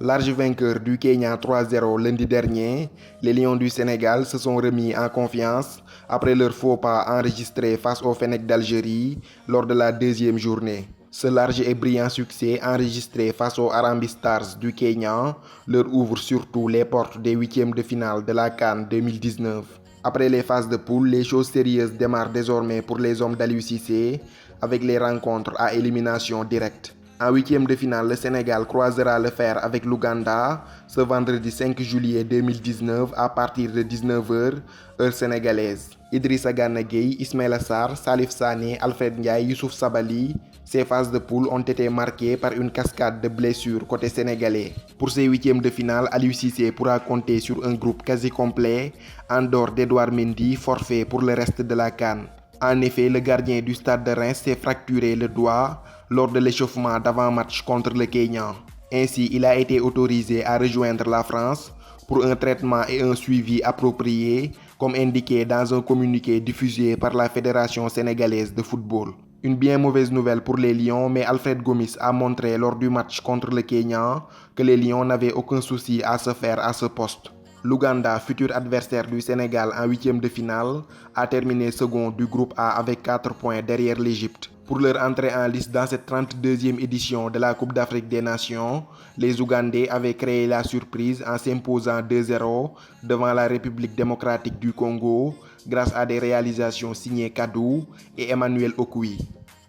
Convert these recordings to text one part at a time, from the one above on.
Large vainqueur du Kenya 3-0 lundi dernier, les Lions du Sénégal se sont remis en confiance après leur faux pas enregistré face au Fennec d'Algérie lors de la deuxième journée. Ce large et brillant succès enregistré face aux Harambee Stars du Kenya leur ouvre surtout les portes des huitièmes de finale de la CAN 2019. Après les phases de poule, les choses sérieuses démarrent désormais pour les hommes d'Aliou Cissé avec les rencontres à élimination directe. En huitième de finale, le Sénégal croisera le fer avec l'Ouganda ce vendredi 5 juillet 2019 à partir de 19h, heure sénégalaise. Idrissa Gana Gueye, Ismaïla Sarr, Salif Sané, Alfred Ndiaye, Youssouf Sabaly, ces phases de poule ont été marquées par une cascade de blessures côté sénégalais. Pour ces huitièmes de finale, Aliou Cissé pourra compter sur un groupe quasi complet en dehors d'Edouard Mendy, forfait pour le reste de la CAN. En effet, le gardien du Stade de Reims s'est fracturé le doigt lors de l'échauffement d'avant-match contre le Kenya. Ainsi, il a été autorisé à rejoindre la France pour un traitement et un suivi appropriés, comme indiqué dans un communiqué diffusé par la Fédération sénégalaise de football. Une bien mauvaise nouvelle pour les Lions, mais Alfred Gomis a montré lors du match contre le Kenya que les Lions n'avaient aucun souci à se faire à ce poste. L'Ouganda, futur adversaire du Sénégal en huitième de finale, a terminé second du groupe A avec 4 points derrière l'Égypte. Pour leur entrée en lice dans cette 32e édition de la Coupe d'Afrique des Nations, les Ougandais avaient créé la surprise en s'imposant 2-0 devant la République démocratique du Congo grâce à des réalisations signées Kadou et Emmanuel Okwi.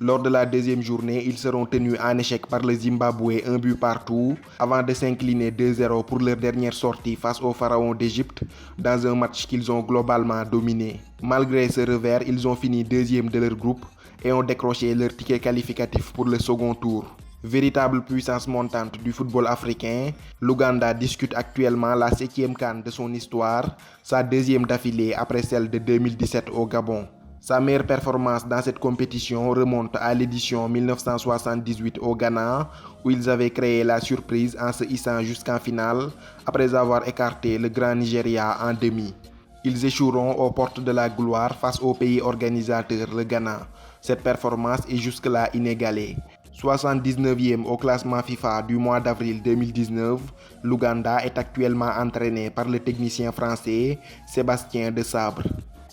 Lors de la deuxième journée, ils seront tenus en échec par le Zimbabwe 1 but partout avant de s'incliner 2-0 pour leur dernière sortie face aux Pharaons d'Égypte dans un match qu'ils ont globalement dominé. Malgré ce revers, ils ont fini deuxième de leur groupe et ont décroché leur ticket qualificatif pour le second tour. Véritable puissance montante du football africain, l'Ouganda discute actuellement la 7e CAN de son histoire, sa deuxième d'affilée après celle de 2017 au Gabon. Sa meilleure performance dans cette compétition remonte à l'édition 1978 au Ghana, où ils avaient créé la surprise en se hissant jusqu'en finale après avoir écarté le Grand Nigeria en demi. Ils échoueront aux portes de la gloire face au pays organisateur, le Ghana. Cette performance est jusque-là inégalée. 79e au classement FIFA du mois d'avril 2019, l'Ouganda est actuellement entraîné par le technicien français Sébastien Desabre.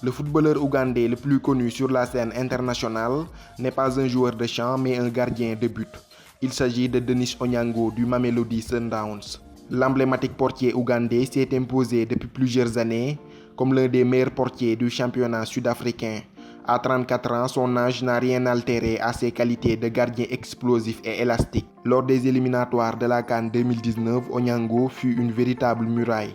Le footballeur ougandais le plus connu sur la scène internationale n'est pas un joueur de champ mais un gardien de but. Il s'agit de Denis Onyango du Mamelodi Sundowns. L'emblématique portier ougandais s'est imposé depuis plusieurs années comme l'un des meilleurs portiers du championnat sud-africain. À 34 ans, son âge n'a rien altéré à ses qualités de gardien explosif et élastique. Lors des éliminatoires de la CAN 2019, Onyango fut une véritable muraille.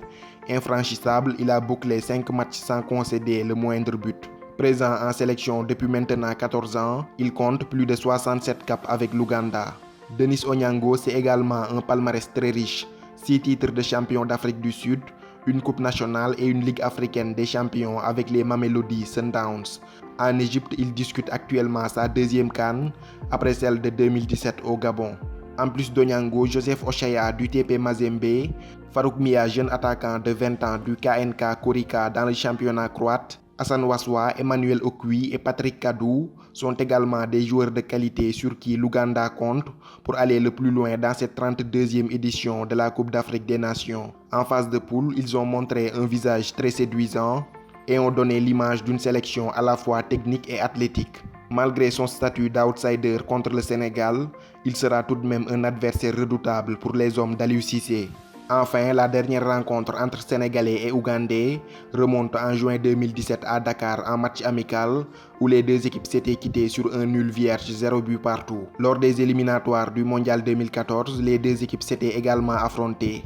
Infranchissable, il a bouclé 5 matchs sans concéder le moindre but. Présent en sélection depuis maintenant 14 ans, il compte plus de 67 caps avec l'Ouganda. Denis Onyango, c'est également un palmarès très riche. 6 titres de champion d'Afrique du Sud, une coupe nationale et une ligue africaine des champions avec les Mamelodi Sundowns. En Égypte, il discute actuellement sa deuxième CAN après celle de 2017 au Gabon. En plus d'Onyango, Joseph Oshaya du TP Mazembe, Farouk Mia, jeune attaquant de 20 ans du KNK Korika dans le championnat croate, Hassan Waswa, Emmanuel Okwi et Patrick Kadou sont également des joueurs de qualité sur qui l'Ouganda compte pour aller le plus loin dans cette 32e édition de la Coupe d'Afrique des Nations. En phase de poule, ils ont montré un visage très séduisant et ont donné l'image d'une sélection à la fois technique et athlétique. Malgré son statut d'outsider contre le Sénégal, il sera tout de même un adversaire redoutable pour les hommes d'Aliou Cissé. Enfin, la dernière rencontre entre Sénégalais et Ougandais remonte en juin 2017 à Dakar en match amical où les deux équipes s'étaient quittées sur un nul vierge 0 but partout. Lors des éliminatoires du Mondial 2014, les deux équipes s'étaient également affrontées.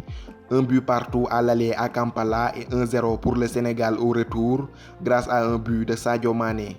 Un but partout à l'aller à Kampala et 1-0 pour le Sénégal au retour grâce à un but de Sadio Mané.